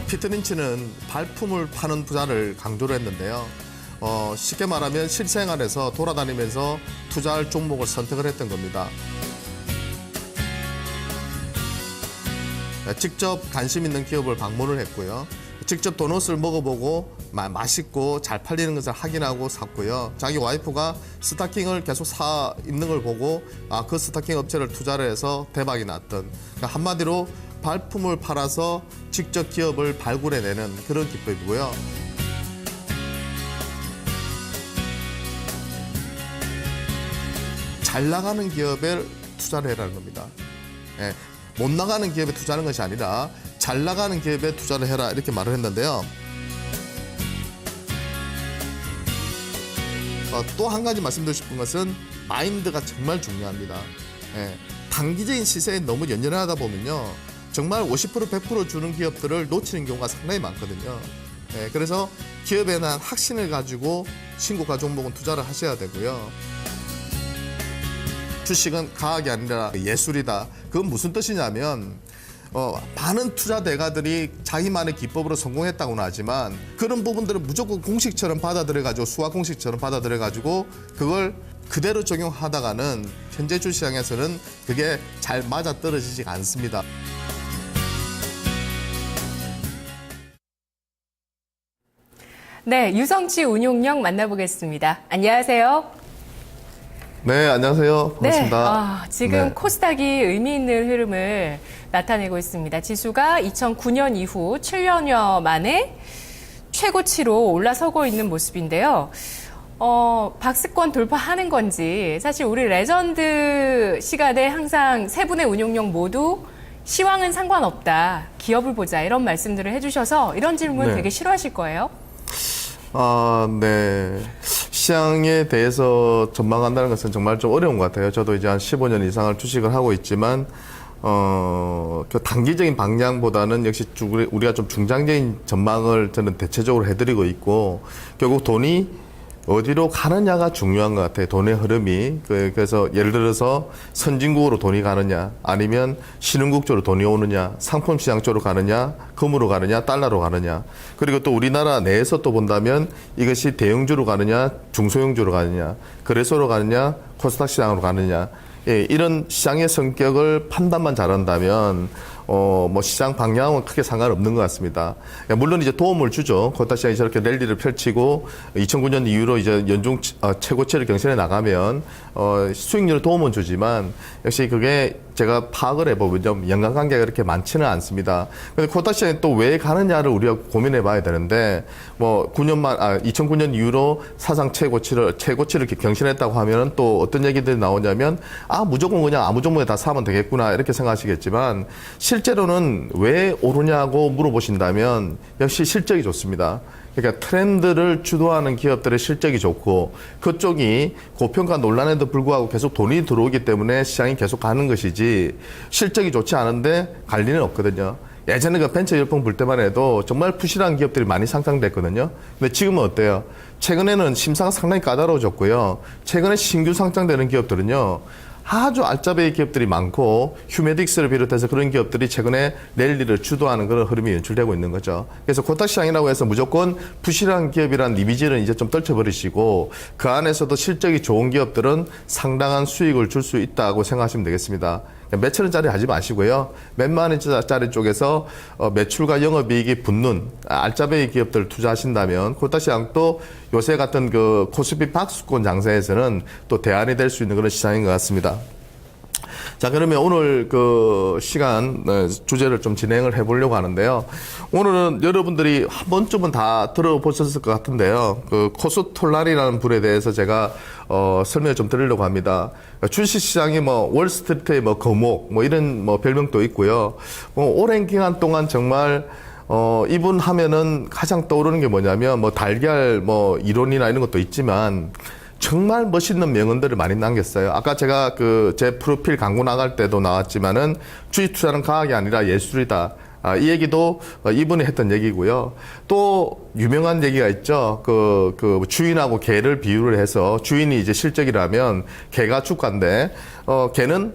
피터 린치는 발품을 파는 부자를 강조를 했는데요. 쉽게 말하면 실생활에서 돌아다니면서 투자할 종목을 선택을 했던 겁니다. 직접 관심 있는 기업을 방문을 했고요. 직접 도넛을 먹어보고 맛있고 잘 팔리는 것을 확인하고 샀고요. 자기 와이프가 스타킹을 계속 사 입는 걸 보고 그 스타킹 업체를 투자를 해서 대박이 났던, 그러니까 한마디로 발품을 팔아서 직접 기업을 발굴해내는 그런 기법이고요. 잘 나가는 기업에 투자를 해라는 겁니다. 예, 못 나가는 기업에 투자하는 것이 아니라 잘 나가는 기업에 투자를 해라, 이렇게 말을 했는데요. 또 한 가지 말씀드리고 싶은 것은 마인드가 정말 중요합니다. 예, 단기적인 시세에 너무 연연하다 보면요, 정말 50% 100% 주는 기업들을 놓치는 경우가 상당히 많거든요. 예, 그래서 기업에 대한 확신을 가지고 신고가 종목은 투자를 하셔야 되고요. 주식은 과학이 아니라 예술이다. 그건 무슨 뜻이냐면 많은 투자 대가들이 자기만의 기법으로 성공했다고는 하지만 그런 부분들을 무조건 공식처럼 받아들여가지고, 수학 공식처럼 받아들여가지고 그걸 그대로 적용하다가는 현재 주시장에서는 그게 잘 맞아떨어지지가 않습니다. 네, 유성치 운용력 만나보겠습니다. 안녕하세요. 네, 안녕하세요. 반갑습니다. 네, 지금 코스닥이 의미 있는 흐름을 나타내고 있습니다. 지수가 2009년 이후 7년여 만에 최고치로 올라서고 있는 모습인데요. 박스권 돌파하는 건지, 사실 우리 레전드 시간에 항상 세 분의 운용력 모두 시황은 상관없다, 기업을 보자, 이런 말씀들을 해주셔서 이런 질문 되게 싫어하실 거예요. 네. 시장에 대해서 전망한다는 것은 정말 좀 어려운 것 같아요. 저도 이제 한 15년 이상을 주식을 하고 있지만, 그 단기적인 방향보다는 역시 우리가 좀 중장기적인 전망을 저는 대체적으로 해드리고 있고, 결국 돈이 어디로 가느냐가 중요한 것 같아요. 돈의 흐름이. 그래서 예를 들어서 선진국으로 돈이 가느냐, 아니면 신흥국 쪽으로 돈이 오느냐, 상품 시장 쪽으로 가느냐, 금으로 가느냐, 달러로 가느냐. 그리고 또 우리나라 내에서 또 본다면 이것이 대형주로 가느냐, 중소형주로 가느냐, 거래소로 가느냐, 코스닥 시장으로 가느냐. 예, 이런 시장의 성격을 판단만 잘한다면 뭐 시장 방향은 크게 상관없는 것 같습니다. 물론 이제 도움을 주죠. 코스닥 시장이 저렇게 랠리를 펼치고 2009년 이후로 이제 연중 최고치를 경신해 나가면 수익률에 도움은 주지만, 역시 그게 제가 파악을 해보면 좀 연관관계가 그렇게 많지는 않습니다. 근데 코스닥 시장이 또 왜 가느냐를 우리가 고민해 봐야 되는데, 뭐 2009년 이후로 사상 최고치를 경신했다고 하면은 또 어떤 얘기들이 나오냐면, 무조건 그냥 아무 종목에 다 사면 되겠구나, 이렇게 생각하시겠지만, 실제로는 왜 오르냐고 물어보신다면 역시 실적이 좋습니다. 그러니까 트렌드를 주도하는 기업들의 실적이 좋고, 그쪽이 고평가 논란에도 불구하고 계속 돈이 들어오기 때문에 시장이 계속 가는 것이지, 실적이 좋지 않은데 갈 리는 없거든요. 예전에 그 벤처 열풍 불 때만 해도 정말 부실한 기업들이 많이 상장됐거든요. 근데 지금은 어때요? 최근에는 심사가 상당히 까다로워졌고요. 최근에 신규 상장되는 기업들은요, 아주 알짜배기 기업들이 많고, 휴메딕스를 비롯해서 그런 기업들이 최근에 랠리를 주도하는 그런 흐름이 연출되고 있는 거죠. 그래서 코스닥 시장이라고 해서 무조건 부실한 기업이란 이미지는 이제 좀 떨쳐버리시고, 그 안에서도 실적이 좋은 기업들은 상당한 수익을 줄 수 있다고 생각하시면 되겠습니다. 몇천 원짜리 하지 마시고요. 몇만 원짜리 쪽에서 매출과 영업이익이 붙는 알짜배기 기업들 투자하신다면, 코스닥 시장도 요새 같은 그 코스피 박스권 장세에서는 또 대안이 될 수 있는 그런 시장인 것 같습니다. 자, 그러면 오늘 그 시간 주제를 좀 진행을 해보려고 하는데요. 오늘은 여러분들이 한 번쯤은 다 들어보셨을 것 같은데요. 그 코스톨란이라는 분에 대해서 제가 설명을 좀 드리려고 합니다. 주식시장이 뭐 월스트리트의 뭐 거목 뭐 이런 뭐 별명도 있고요. 오랜 기간 동안 정말 이분 하면은 가장 떠오르는 게 뭐냐면, 뭐 달걀 뭐 이론이나 이런 것도 있지만 정말 멋있는 명언들을 많이 남겼어요. 아까 제가 그 제 프로필 광고 나갈 때도 나왔지만은, 주식 투자는 과학이 아니라 예술이다. 이 얘기도 이분이 했던 얘기고요. 또 유명한 얘기가 있죠. 그 주인하고 개를 비유를 해서, 주인이 이제 실적이라면 개가 주가인데, 개는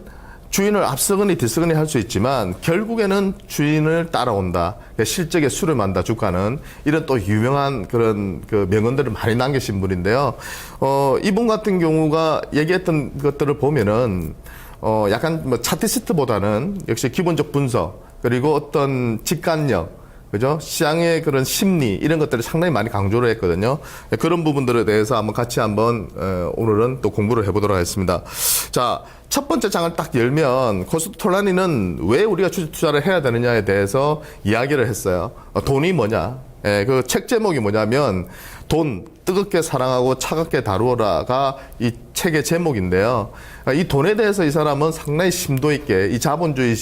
주인을 앞서거니 뒤서거니 할 수 있지만 결국에는 주인을 따라온다. 실적에 수렴한다. 주가는 이런 또 유명한 그런 그 명언들을 많이 남기신 분인데요. 이분 같은 경우가 얘기했던 것들을 보면은 약간 뭐 차트시트보다는 역시 기본적 분석 그리고 어떤 직관력 그죠? 시장의 그런 심리 이런 것들을 상당히 많이 강조를 했거든요. 그런 부분들에 대해서 한번 오늘은 또 공부를 해보도록 하겠습니다. 자, 첫 번째 장을 딱 열면 코스토톨라니는 왜 우리가 주식 투자를 해야 되느냐에 대해서 이야기를 했어요. 돈이 뭐냐? 그 책 제목이 뭐냐면 돈 뜨겁게 사랑하고 차갑게 다루어라가 이 책의 제목인데요. 이 돈에 대해서 이 사람은 상당히 심도 있게 이 자본주의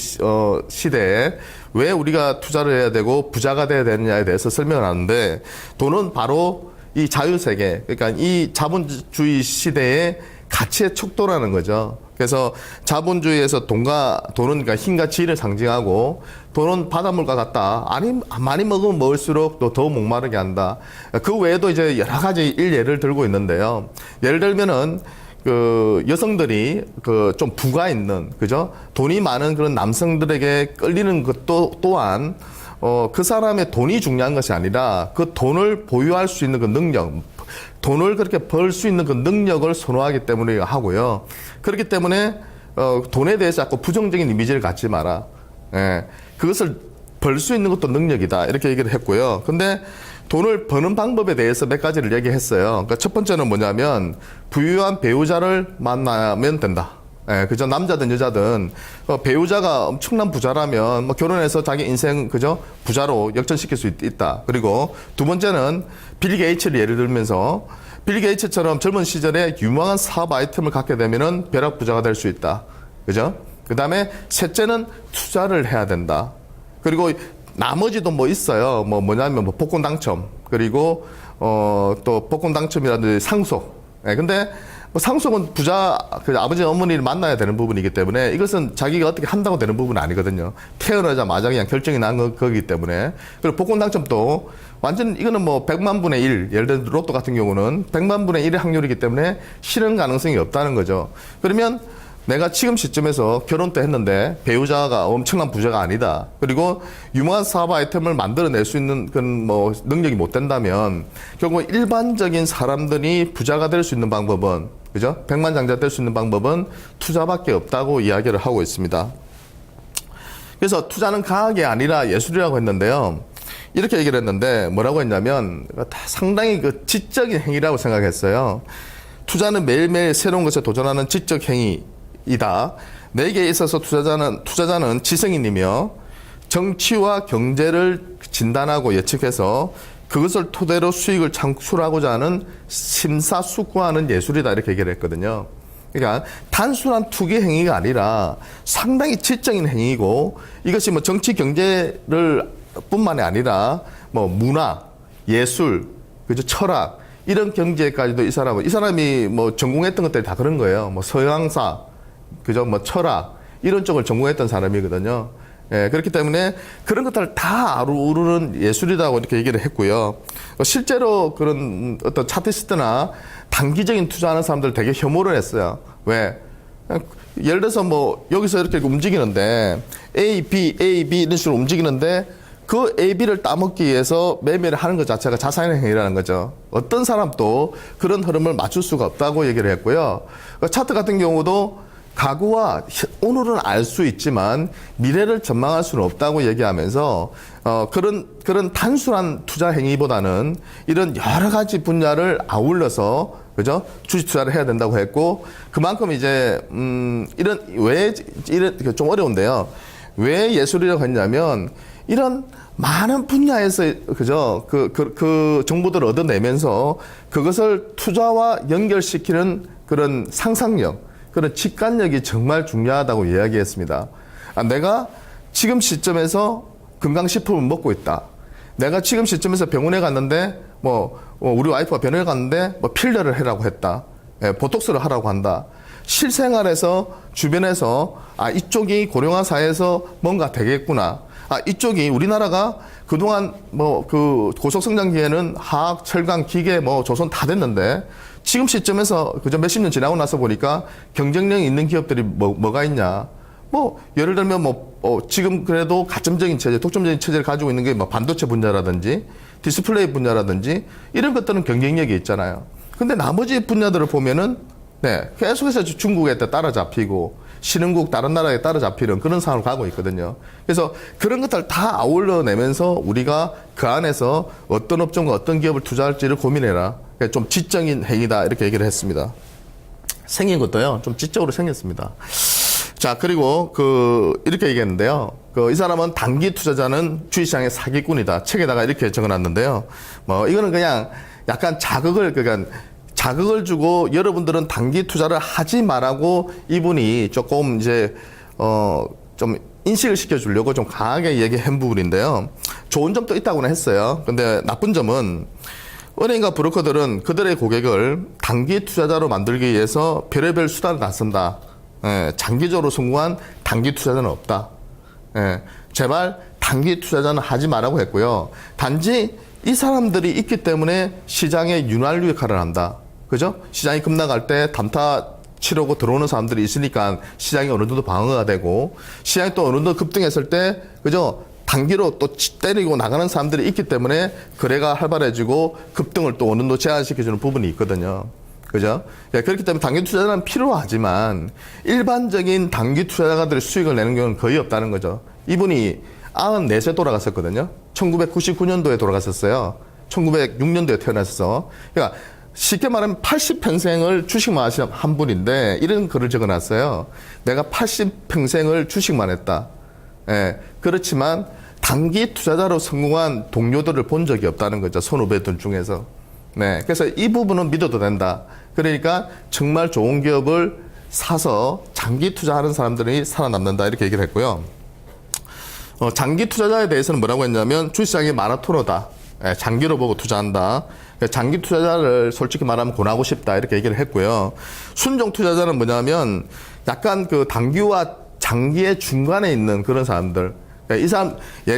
시대에 왜 우리가 투자를 해야 되고 부자가 돼야 되느냐에 대해서 설명을 하는데 돈은 바로 이 자유세계 그러니까 이 자본주의 시대의 가치의 척도라는 거죠. 그래서 자본주의에서 돈은 그러니까 힘과 지혜를 상징하고 돈은 바닷물과 같다. 아니 많이 먹으면 먹을수록 또 더 목마르게 한다. 그 외에도 이제 여러 가지 일례를 들고 있는데요. 예를 들면은 그 여성들이 그 좀 부가 있는 그죠? 돈이 많은 그런 남성들에게 끌리는 것도 또한 그 사람의 돈이 중요한 것이 아니라 그 돈을 보유할 수 있는 그 능력, 돈을 그렇게 벌 수 있는 그 능력을 선호하기 때문에 하고요. 그렇기 때문에 돈에 대해서 자꾸 부정적인 이미지를 갖지 마라. 예, 그것을 벌 수 있는 것도 능력이다. 이렇게 얘기를 했고요. 근데 돈을 버는 방법에 대해서 몇 가지를 얘기했어요. 그러니까 첫 번째는 뭐냐면 부유한 배우자를 만나면 된다. 예, 그죠? 남자든 여자든 배우자가 엄청난 부자라면 뭐 결혼해서 자기 인생 그죠? 부자로 역전시킬 수 있다. 그리고 두 번째는 빌 게이츠를 예를 들면서 빌 게이츠처럼 젊은 시절에 유망한 사업 아이템을 갖게 되면은 벼락 부자가 될 수 있다. 그죠? 그 다음에 셋째는 투자를 해야 된다. 그리고 나머지도 뭐 있어요. 뭐냐면 복권 당첨. 그리고 또 복권 당첨이라든지 상속. 예, 근데 뭐 상속은 부자, 그 아버지 어머니를 만나야 되는 부분이기 때문에 이것은 자기가 어떻게 한다고 되는 부분은 아니거든요. 태어나자마자 그냥 결정이 난 거기 때문에. 그리고 복권 당첨도 완전 이거는 뭐 100만 분의 1, 예를 들어 로또 같은 경우는 100만 분의 1의 확률이기 때문에 실현 가능성이 없다는 거죠. 그러면 내가 지금 시점에서 결혼 때 했는데 배우자가 엄청난 부자가 아니다. 그리고 유망한 사업 아이템을 만들어낼 수 있는 그런 뭐 능력이 못 된다면 결국 일반적인 사람들이 부자가 될 수 있는 방법은 그죠? 백만장자 될 수 있는 방법은 투자밖에 없다고 이야기를 하고 있습니다. 그래서 투자는 과학이 아니라 예술이라고 했는데요. 이렇게 얘기를 했는데 뭐라고 했냐면 상당히 그 지적인 행위라고 생각했어요. 투자는 매일매일 새로운 것에 도전하는 지적 행위이다. 내게 있어서 투자자는 지성인이며 정치와 경제를 진단하고 예측해서 그것을 토대로 수익을 창출하고자 하는 심사숙고하는 예술이다. 이렇게 얘기를 했거든요. 그러니까 단순한 투기 행위가 아니라 상당히 지적인 행위이고 이것이 뭐 정치 경제를 뿐만이 아니라 뭐 문화, 예술, 그죠? 철학 이런 경제까지도 이 사람이 뭐 전공했던 것들이 다 그런 거예요. 뭐 서양사, 그죠? 뭐 철학 이런 쪽을 전공했던 사람이거든요. 예, 그렇기 때문에 그런 것들을 다 아우르는 예술이라고 이렇게 얘기를 했고요. 실제로 그런 어떤 차트시트나 단기적인 투자하는 사람들 되게 혐오를 했어요. 왜? 예를 들어서 뭐 여기서 이렇게 움직이는데 A, B 이런 식으로 움직이는데 그 A, B를 따먹기 위해서 매매를 하는 것 자체가 자산의 행위라는 거죠. 어떤 사람도 그런 흐름을 맞출 수가 없다고 얘기를 했고요. 차트 같은 경우도 과거와 오늘은 알 수 있지만 미래를 전망할 수는 없다고 얘기하면서 그런 단순한 투자 행위보다는 이런 여러 가지 분야를 아울러서 그죠? 주식 투자를 해야 된다고 했고 그만큼 이제 왜 좀 어려운데요. 왜 예술이라고 했냐면 이런 많은 분야에서 그죠? 그 정보들을 얻어내면서 그것을 투자와 연결시키는 그런 상상력 그런 직관력이 정말 중요하다고 이야기했습니다. 내가 지금 시점에서 건강식품을 먹고 있다. 내가 지금 시점에서 병원에 갔는데 우리 와이프가 병원에 갔는데 필러를 하라고 했다. 보톡스를 하라고 한다. 실생활에서 주변에서 이쪽이 고령화 사회에서 뭔가 되겠구나. 이쪽이 우리나라가 그동안 그 고속성장기에는 화학, 철강, 기계, 조선 다 됐는데 지금 시점에서 그저 몇십 년 지나고 나서 보니까 경쟁력이 있는 기업들이 뭐가 있냐. 뭐 예를 들면 지금 그래도 가점적인 체제, 독점적인 체제를 가지고 있는 게 뭐 반도체 분야라든지 디스플레이 분야라든지 이런 것들은 경쟁력이 있잖아요. 근데 나머지 분야들을 보면은 계속해서 중국에 따라잡히고 신흥국 다른 나라에 따라잡히는 그런 상황을 가고 있거든요. 그래서 그런 것들 다 아울러내면서 우리가 그 안에서 어떤 업종과 어떤 기업을 투자할지를 고민해라. 그러니까 좀 지적인 행위다 이렇게 얘기를 했습니다. 생긴 것도요, 좀 지적으로 생겼습니다. 자, 그리고 이렇게 얘기했는데요. 이 사람은 단기 투자자는 주식시장의 사기꾼이다. 책에다가 이렇게 적어놨는데요. 이거는 그냥 약간 자극을 주고 여러분들은 단기 투자를 하지 말라고 이분이 조금 이제, 좀 인식을 시켜주려고 좀 강하게 얘기한 부분인데요. 좋은 점도 있다고는 했어요. 근데 나쁜 점은 은행과 브로커들은 그들의 고객을 단기 투자자로 만들기 위해서 별의별 수단을 다 쓴다. 장기적으로 성공한 단기 투자자는 없다. 제발 단기 투자자는 하지 말라고 했고요. 단지 이 사람들이 있기 때문에 시장의 윤활유 역할을 한다. 그죠? 시장이 급락할 때 담타 치려고 들어오는 사람들이 있으니까 시장이 어느 정도 방어가 되고, 시장이 또 어느 정도 급등했을 때, 그죠? 단기로 또 때리고 나가는 사람들이 있기 때문에 거래가 활발해지고 급등을 또 어느 정도 제한시켜주는 부분이 있거든요. 그죠? 그렇기 때문에 단기 투자자는 필요하지만 일반적인 단기 투자자들이 수익을 내는 경우는 거의 없다는 거죠. 이분이 94세 돌아갔었거든요. 1999년도에 돌아갔었어요. 1906년도에 태어났어. 그러니까 쉽게 말하면 80평생을 주식만 하신 한 분인데 이런 글을 적어놨어요. 내가 80평생을 주식만 했다. 그렇지만 단기 투자자로 성공한 동료들을 본 적이 없다는 거죠. 선후배들 중에서. 그래서 이 부분은 믿어도 된다. 그러니까 정말 좋은 기업을 사서 장기 투자하는 사람들이 살아남는다. 이렇게 얘기를 했고요. 장기 투자자에 대해서는 뭐라고 했냐면 주식시장이 마라토너다. 장기로 보고 투자한다. 장기 투자자를 솔직히 말하면 권하고 싶다. 이렇게 얘기를 했고요. 순종 투자자는 뭐냐면 약간 단기와 장기의 중간에 있는 그런 사람들. 이 사람,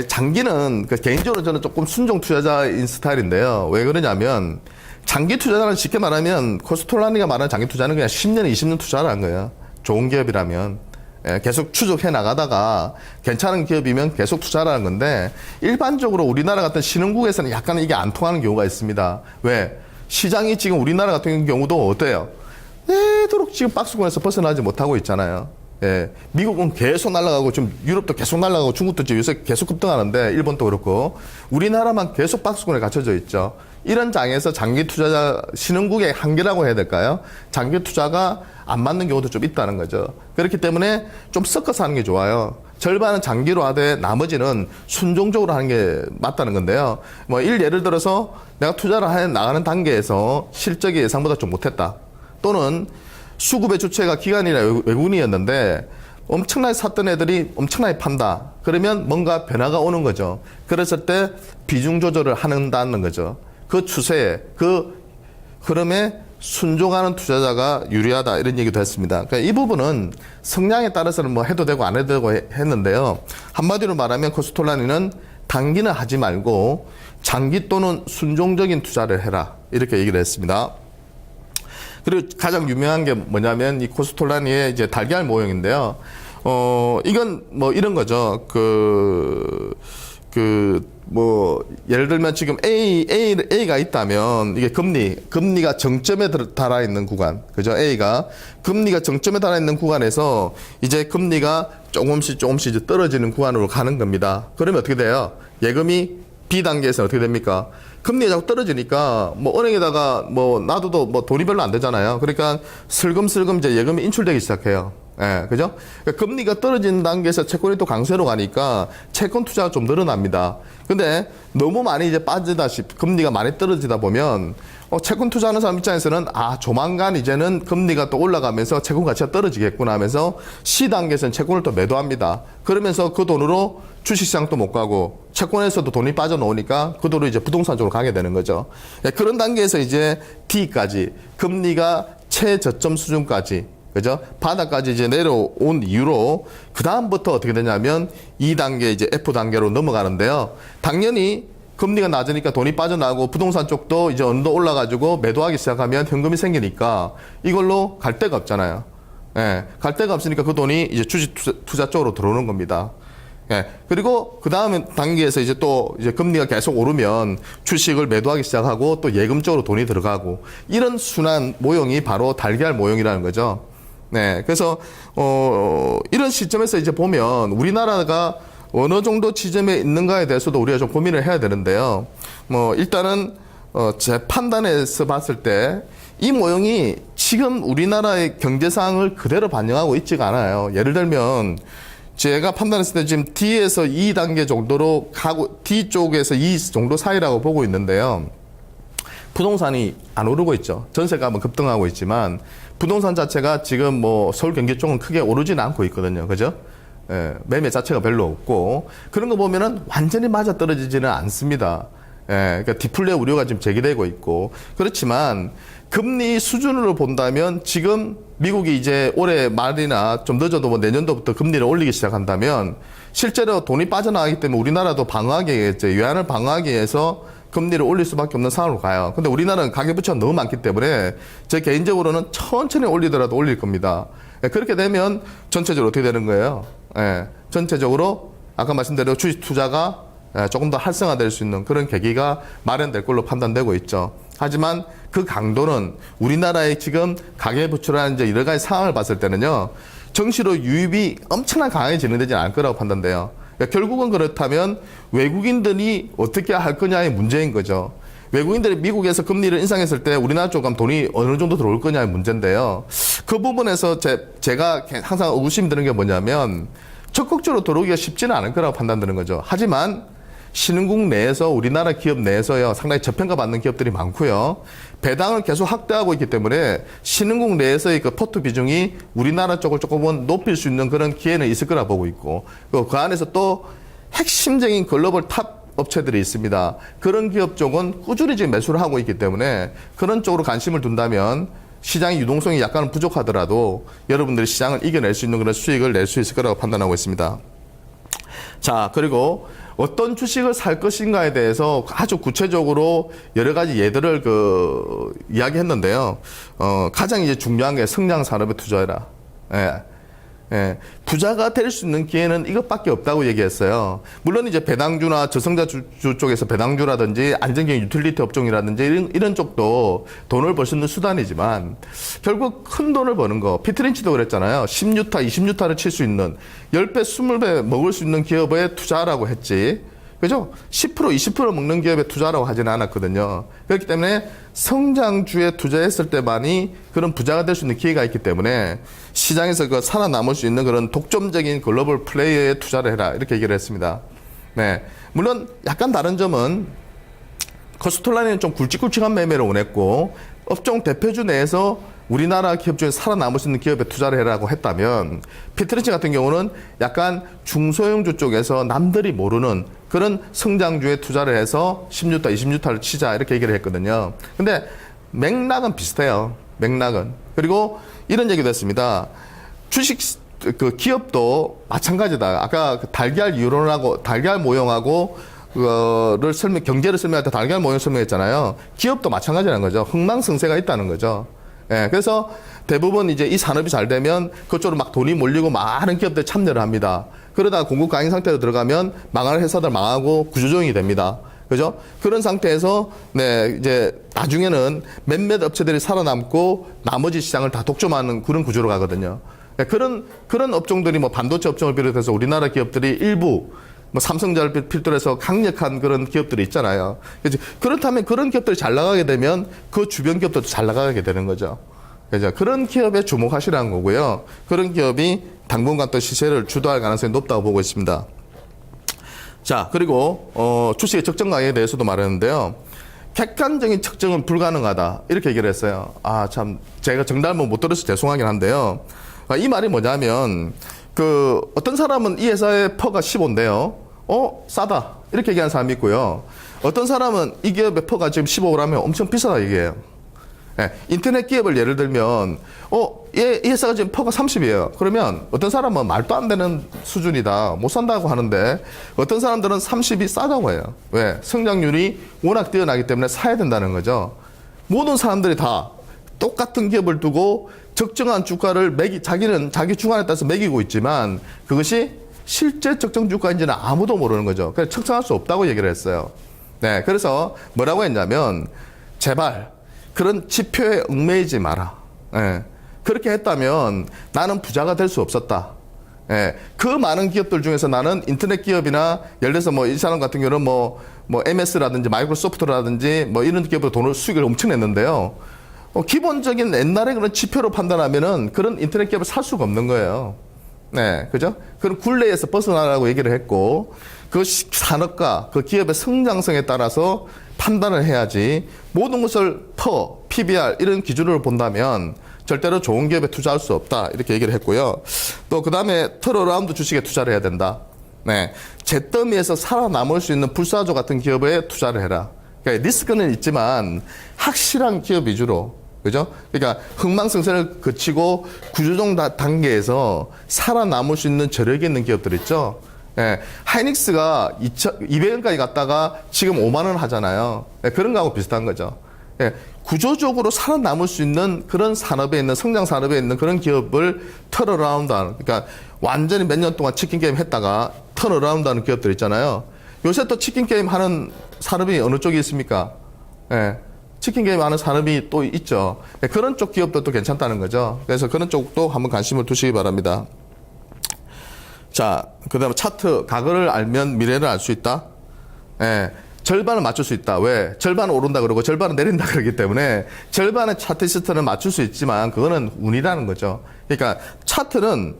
장기는 개인적으로 저는 조금 순종 투자자인 스타일인데요. 왜 그러냐면 장기 투자자는 쉽게 말하면 코스톨라니가 말하는 장기 투자는 그냥 10년, 20년 투자라는 거예요. 좋은 기업이라면. 계속 추적해 나가다가 괜찮은 기업이면 계속 투자라는 건데 일반적으로 우리나라 같은 신흥국에서는 약간 이게 안 통하는 경우가 있습니다. 왜? 시장이 지금 우리나라 같은 경우도 어때요? 내도록 지금 박스권에서 벗어나지 못하고 있잖아요. 미국은 계속 날아가고 지금 유럽도 계속 날아가고 중국도 지금 요새 계속 급등하는데 일본도 그렇고 우리나라만 계속 박스권에 갇혀져 있죠. 이런 장에서 장기 투자자 신흥국의 한계라고 해야 될까요? 장기 투자가 안 맞는 경우도 좀 있다는 거죠. 그렇기 때문에 좀 섞어서 하는 게 좋아요. 절반은 장기로 하되 나머지는 순종적으로 하는 게 맞다는 건데요. 예를 들어서 내가 투자를 해 나가는 단계에서 실적이 예상보다 좀 못했다. 또는 수급의 주체가 기관이나 외국인이었는데 엄청나게 샀던 애들이 엄청나게 판다. 그러면 뭔가 변화가 오는 거죠. 그랬을 때 비중 조절을 한다는 거죠. 그 추세에, 그 흐름에 순종하는 투자자가 유리하다. 이런 얘기도 했습니다. 그러니까 이 부분은 성향에 따라서는 해도 되고 안 해도 되고 했는데요. 한마디로 말하면 코스톨라니는 단기는 하지 말고 장기 또는 순종적인 투자를 해라. 이렇게 얘기를 했습니다. 그리고 가장 유명한 게 뭐냐면 이 코스톨라니의 이제 달걀 모형인데요. 이건 이런 거죠. 예를 들면 지금 A가 있다면 이게 금리가 정점에 달아 있는 구간. 그죠? A가 금리가 정점에 달아 있는 구간에서 이제 금리가 조금씩 이제 떨어지는 구간으로 가는 겁니다. 그러면 어떻게 돼요? 예금이 B 단계에서 어떻게 됩니까? 금리가 자꾸 떨어지니까 은행에다가 놔둬도 돈이 별로 안 되잖아요. 그러니까 슬금슬금 이제 예금이 인출되기 시작해요. 그죠? 그러니까 금리가 떨어지는 단계에서 채권이 또 강세로 가니까 채권 투자가 좀 늘어납니다. 근데 너무 많이 이제 금리가 많이 떨어지다 보면 채권 투자하는 사람 입장에서는 조만간 이제는 금리가 또 올라가면서 채권 가치가 떨어지겠구나 하면서 C 단계에서는 채권을 또 매도합니다. 그러면서 그 돈으로 주식시장도 못 가고 채권에서도 돈이 빠져나오니까 그 돈으로 이제 부동산 쪽으로 가게 되는 거죠. 그런 단계에서 이제 D까지 금리가 최저점 수준까지 그죠? 바닥까지 이제 내려온 이후로 그다음부터 어떻게 되냐면 2단계 이제 F단계로 넘어가는데요. 당연히 금리가 낮으니까 돈이 빠져나가고 부동산 쪽도 이제 어느 정도 올라가지고 매도하기 시작하면 현금이 생기니까 이걸로 갈 데가 없잖아요. 예, 갈 데가 없으니까 그 돈이 이제 주식 투자 쪽으로 들어오는 겁니다. 예, 그리고 그 다음 단계에서 이제 또 이제 금리가 계속 오르면 주식을 매도하기 시작하고 또 예금 쪽으로 돈이 들어가고 이런 순환 모형이 바로 달걀 모형이라는 거죠. 네, 그래서 이런 시점에서 이제 보면 우리나라가 어느 정도 지점에 있는가에 대해서도 우리가 좀 고민을 해야 되는데요. 뭐 일단은 제 판단에서 봤을 때 이 모형이 지금 우리나라의 경제 상황을 그대로 반영하고 있지가 않아요. 예를 들면 제가 판단했을 때 지금 D에서 2단계 정도로 가고 D 쪽에서 2 정도 사이라고 보고 있는데요. 부동산이 안 오르고 있죠. 전세값은 급등하고 있지만 부동산 자체가 지금 뭐 서울 경기 쪽은 크게 오르지는 않고 있거든요. 그죠? 예, 매매 자체가 별로 없고 그런 거 보면은 완전히 맞아떨어지지는 않습니다. 예, 그러니까 디플레 우려가 지금 제기되고 있고 그렇지만 금리 수준으로 본다면 지금 미국이 이제 올해 말이나 좀 늦어도 뭐 내년도부터 금리를 올리기 시작한다면 실제로 돈이 빠져나가기 때문에 우리나라도 방어하기 위해서 외환을 방어하기 위해서 금리를 올릴 수밖에 없는 상황으로 가요. 근데 우리나라는 가계부채가 너무 많기 때문에 제 개인적으로는 천천히 올리더라도 올릴 겁니다. 예, 그렇게 되면 전체적으로 어떻게 되는 거예요? 예, 전체적으로 아까 말씀드린 주식 투자가 조금 더 활성화될 수 있는 그런 계기가 마련될 걸로 판단되고 있죠. 하지만 그 강도는 우리나라의 지금 가계부채라는 이제 여러 가지 상황을 봤을 때는요, 정시로 유입이 엄청나게 강하게 진행되지 않을 거라고 판단돼요. 그러니까 결국은 그렇다면 외국인들이 어떻게 할 거냐의 문제인 거죠. 외국인들이 미국에서 금리를 인상했을 때 우리나라 쪽 가면 돈이 어느 정도 들어올 거냐의 문제인데요. 그 부분에서 제가 항상 의구심이 드는 게 뭐냐면 적극적으로 들어오기가 쉽지는 않을 거라고 판단되는 거죠. 하지만 신흥국 내에서 우리나라 기업 내에서요 상당히 저평가 받는 기업들이 많고요. 배당을 계속 확대하고 있기 때문에 신흥국 내에서의 그 포트 비중이 우리나라 쪽을 조금은 높일 수 있는 그런 기회는 있을 거라 보고 있고 그 안에서 또 핵심적인 글로벌 탑 업체들이 있습니다. 그런 기업 쪽은 꾸준히 지금 매수를 하고 있기 때문에 그런 쪽으로 관심을 둔다면 시장의 유동성이 약간은 부족하더라도 여러분들이 시장을 이겨낼 수 있는 그런 수익을 낼 수 있을 거라고 판단하고 있습니다. 자, 그리고 어떤 주식을 살 것인가에 대해서 아주 구체적으로 여러 가지 예들을 이야기했는데요. 가장 이제 중요한 게 성장 산업에 투자해라. 예. 예, 부자가 될 수 있는 기회는 이것밖에 없다고 얘기했어요. 물론 이제 배당주나 저성장주 쪽에서 배당주라든지 안정적인 유틸리티 업종이라든지 이런 쪽도 돈을 벌 수 있는 수단이지만 결국 큰 돈을 버는 거, 피트린치도 그랬잖아요. 10유타, 20유타를 칠 수 있는 10배, 20배 먹을 수 있는 기업에 투자하라고 했지. 그죠? 10%, 20% 먹는 기업에 투자라고 하지는 않았거든요. 그렇기 때문에 성장주에 투자했을 때만이 그런 부자가 될 수 있는 기회가 있기 때문에 시장에서 그 살아남을 수 있는 그런 독점적인 글로벌 플레이어에 투자를 해라. 이렇게 얘기를 했습니다. 네. 물론 약간 다른 점은 코스톨라니는 좀 굵직굵직한 매매를 원했고 업종 대표주 내에서 우리나라 기업 중에 살아남을 수 있는 기업에 투자를 해라고 했다면 피트린치 같은 경우는 약간 중소형주 쪽에서 남들이 모르는 그런 성장주에 투자를 해서 10유타, 20유타를 치자 이렇게 얘기를 했거든요. 근데 맥락은 비슷해요. 맥락은. 그리고 이런 얘기도 했습니다. 주식 그 기업도 마찬가지다. 아까 그 달걀 이론하고 달걀 모형하고 경제를 설명할 때 달걀 모형 설명했잖아요. 기업도 마찬가지라는 거죠. 흥망성쇠가 있다는 거죠. 예, 그래서 대부분 이제 이 산업이 잘 되면 그쪽으로 막 돈이 몰리고 많은 기업들이 참여를 합니다. 그러다가 공급 강행 상태로 들어가면 망할 회사들 망하고 구조조정이 됩니다. 그죠? 그런 상태에서, 네, 이제 나중에는 몇몇 업체들이 살아남고 나머지 시장을 다 독점하는 그런 구조로 가거든요. 예, 그런 업종들이 뭐 반도체 업종을 비롯해서 우리나라 기업들이 일부 뭐 삼성전자를 필두로 해서 강력한 그런 기업들이 있잖아요. 그렇다면 그런 기업들이 잘 나가게 되면 그 주변 기업들도 잘 나가게 되는 거죠. 그래서 그런 기업에 주목하시라는 거고요. 그런 기업이 당분간 또 시세를 주도할 가능성이 높다고 보고 있습니다. 자, 그리고 주식의 적정 가격에 대해서도 말했는데요. 객관적인 측정은 불가능하다. 이렇게 얘기를 했어요. 아, 참 제가 정답을 못 들어서 죄송하긴 한데요. 이 말이 뭐냐면 어떤 사람은 이 회사의 퍼가 15인데요. 싸다. 이렇게 얘기하는 사람이 있고요. 어떤 사람은 이 기업의 퍼가 지금 15라면 엄청 비싸다 얘기해요. 예, 인터넷 기업을 예를 들면, 이 회사가 지금 퍼가 30이에요. 그러면 어떤 사람은 말도 안 되는 수준이다. 못 산다고 하는데, 어떤 사람들은 30이 싸다고 해요. 왜? 성장률이 워낙 뛰어나기 때문에 사야 된다는 거죠. 모든 사람들이 다 똑같은 기업을 두고 적정한 주가를 자기는 자기 주관에 따라서 매기고 있지만 그것이 실제 적정 주가인지는 아무도 모르는 거죠. 그래서 측정할 수 없다고 얘기를 했어요. 네, 그래서 뭐라고 했냐면 제발 그런 지표에 얽매이지 마라. 네, 그렇게 했다면 나는 부자가 될 수 없었다. 예, 그 많은 기업들 중에서 나는 인터넷 기업이나 예를 들어서 뭐 이 사람 같은 경우는 뭐 MS라든지 마이크로소프트라든지 뭐 이런 기업으로 돈을 수익을 엄청 냈는데요. 기본적인 옛날에 그런 지표로 판단하면은 그런 인터넷 기업을 살 수가 없는 거예요. 네, 그죠? 그런 굴레에서 벗어나라고 얘기를 했고, 그 산업과 그 기업의 성장성에 따라서 판단을 해야지 모든 것을 PBR 이런 기준으로 본다면 절대로 좋은 기업에 투자할 수 없다. 이렇게 얘기를 했고요. 또 그 다음에 턴어라운드 주식에 투자를 해야 된다. 네, 잿더미에서 살아남을 수 있는 불사조 같은 기업에 투자를 해라. 그러니까 리스크는 있지만 확실한 기업 위주로. 그죠? 그러니까 흥망성쇠를 거치고 구조종 단계에서 살아남을 수 있는 저력이 있는 기업들 있죠. 예, 하이닉스가 200원까지 갔다가 지금 5만 원 하잖아요. 예, 그런 거하고 비슷한 거죠. 예, 구조적으로 살아남을 수 있는 그런 산업에 있는 성장 산업에 있는 그런 기업을 턴어라운드하는, 그러니까 완전히 몇 년 동안 치킨 게임 했다가 턴어라운드하는 기업들 있잖아요. 요새 또 치킨 게임 하는 산업이 어느 쪽이 있습니까? 예, 치킨 게임 하는 산업이 또 있죠. 예, 그런 쪽 기업도 또 괜찮다는 거죠. 그래서 그런 쪽도 한번 관심을 두시기 바랍니다. 자, 그 다음에 차트, 과거를 알면 미래를 알 수 있다. 예, 절반을 맞출 수 있다. 왜? 절반은 오른다 그러고 절반은 내린다 그러기 때문에 절반의 차트 시스템을 맞출 수 있지만 그거는 운이라는 거죠. 그러니까 차트는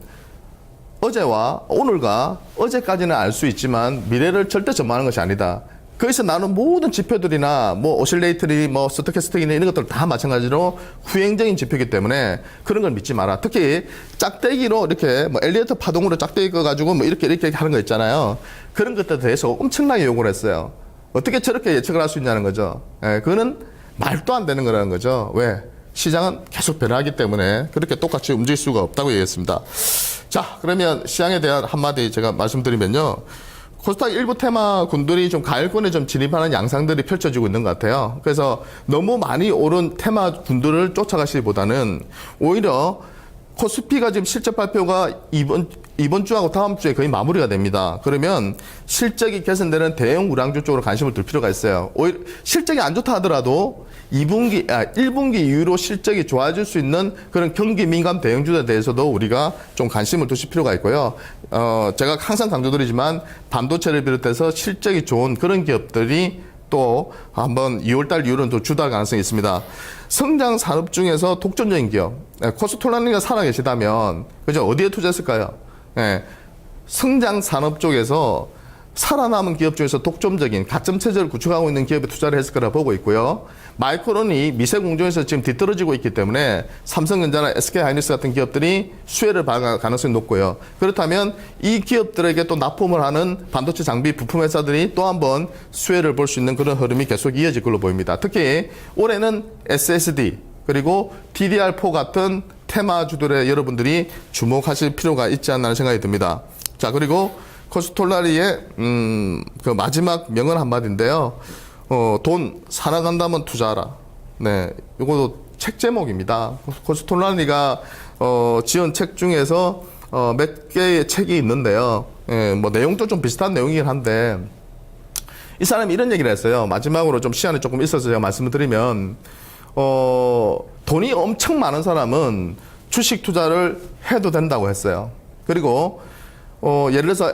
어제와 오늘과 어제까지는 알 수 있지만 미래를 절대 전망하는 것이 아니다. 거기서 나오는 모든 지표들이나 뭐 오실레이터리, 뭐 스토캐스틱이나 이런 것들 다 마찬가지로 후행적인 지표이기 때문에 그런 걸 믿지 마라. 특히 짝대기로 이렇게 뭐 엘리어트 파동으로 짝대기 꺼가지고 뭐 이렇게 하는 거 있잖아요. 그런 것들에 대해서 엄청나게 요구를 했어요. 어떻게 저렇게 예측을 할 수 있냐는 거죠. 예, 그거는 말도 안 되는 거라는 거죠. 왜? 시장은 계속 변하기 때문에 그렇게 똑같이 움직일 수가 없다고 얘기했습니다. 자, 그러면 시장에 대한 한마디 제가 말씀드리면요. 코스닥 일부 테마군들이 좀 가을권에 좀 진입하는 양상들이 펼쳐지고 있는 것 같아요. 그래서 너무 많이 오른 테마군들을 쫓아가시기보다는 오히려 코스피가 지금 실적 발표가 이번 주하고 다음 주에 거의 마무리가 됩니다. 그러면 실적이 개선되는 대형 우량주 쪽으로 관심을 둘 필요가 있어요. 오히려 실적이 안 좋다 하더라도 1분기 이후로 실적이 좋아질 수 있는 그런 경기 민감 대형주에 대해서도 우리가 좀 관심을 두실 필요가 있고요. 제가 항상 강조드리지만 반도체를 비롯해서 실적이 좋은 그런 기업들이 또 한번 2월달 이후로는 또 주도할 가능성이 있습니다. 성장 산업 중에서 독점적인 기업, 코스톨라님가 살아계시다면 그죠? 어디에 투자했을까요? 성장 산업 쪽에서 살아남은 기업 중에서 독점적인 가점 체제를 구축하고 있는 기업에 투자를 했을 거라 보고 있고요. 마이크론이 미세 공정에서 지금 뒤떨어지고 있기 때문에 삼성전자나 SK하이닉스 같은 기업들이 수혜를 받을 가능성이 높고요. 그렇다면 이 기업들에게 또 납품을 하는 반도체 장비 부품 회사들이 또 한번 수혜를 볼 수 있는 그런 흐름이 계속 이어질 걸로 보입니다. 특히 올해는 SSD 그리고 DDR4 같은 테마주들에 여러분들이 주목하실 필요가 있지 않나 하는 생각이 듭니다. 자, 그리고 코스톨라리의 그 마지막 명언 한마디인데요. 돈 살아간다면 투자하라. 네, 이것도 책 제목입니다. 코스톨라리가 지은 책 중에서 몇 개의 책이 있는데요. 뭐 내용도 좀 비슷한 내용이긴 한데 이 사람이 이런 얘기를 했어요. 마지막으로 좀 시간이 조금 있어서 제가 말씀을 드리면 돈이 엄청 많은 사람은 주식 투자를 해도 된다고 했어요. 그리고 예를 들어서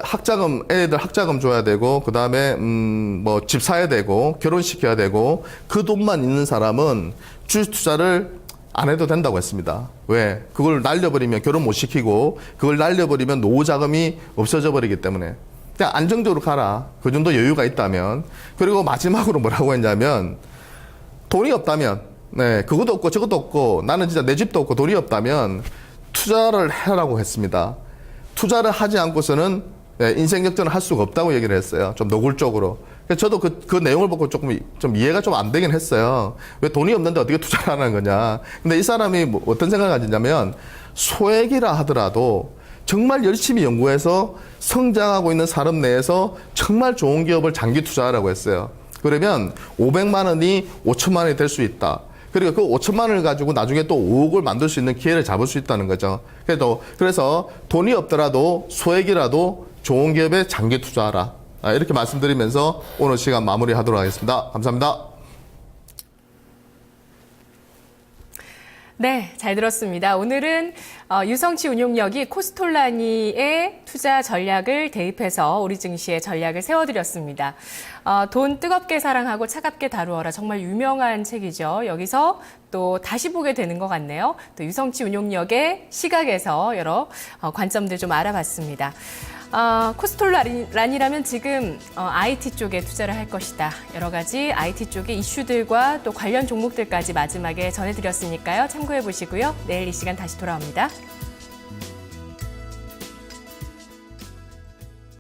애들 학자금 줘야 되고, 그 다음에, 뭐, 집 사야 되고, 결혼시켜야 되고, 그 돈만 있는 사람은 주식 투자를 안 해도 된다고 했습니다. 왜? 그걸 날려버리면 결혼 못 시키고, 그걸 날려버리면 노후 자금이 없어져 버리기 때문에. 그냥 안정적으로 가라. 그 정도 여유가 있다면. 그리고 마지막으로 뭐라고 했냐면, 돈이 없다면, 네, 그것도 없고 저것도 없고, 나는 진짜 내 집도 없고 돈이 없다면, 투자를 해라고 했습니다. 투자를 하지 않고서는 인생 역전을 할 수가 없다고 얘기를 했어요. 좀 노골적으로. 그래서 저도 그 내용을 보고 조금 좀 이해가 좀 안 되긴 했어요. 왜 돈이 없는데 어떻게 투자를 하는 거냐. 근데 이 사람이 뭐 어떤 생각을 가지냐면 소액이라 하더라도 정말 열심히 연구해서 성장하고 있는 산업 내에서 정말 좋은 기업을 장기 투자하라고 했어요. 그러면 500만 원이 5천만 원이 될 수 있다. 그리고 그 5천만 원을 가지고 나중에 또 5억을 만들 수 있는 기회를 잡을 수 있다는 거죠. 그래서 돈이 없더라도 소액이라도 좋은 기업에 장기 투자하라. 이렇게 말씀드리면서 오늘 시간 마무리하도록 하겠습니다. 감사합니다. 네, 잘 들었습니다. 오늘은 유성치 운용력이 코스톨라니의 투자 전략을 대입해서 우리 증시의 전략을 세워드렸습니다. 돈 뜨겁게 사랑하고 차갑게 다루어라. 정말 유명한 책이죠. 여기서 또 다시 보게 되는 것 같네요. 또 유성치 운용력의 시각에서 여러 관점들 좀 알아봤습니다. 코스톨라니라면 지금 IT 쪽에 투자를 할 것이다. 여러 가지 IT 쪽의 이슈들과 또 관련 종목들까지 마지막에 전해드렸으니까요. 참고해 보시고요. 내일 이 시간 다시 돌아옵니다.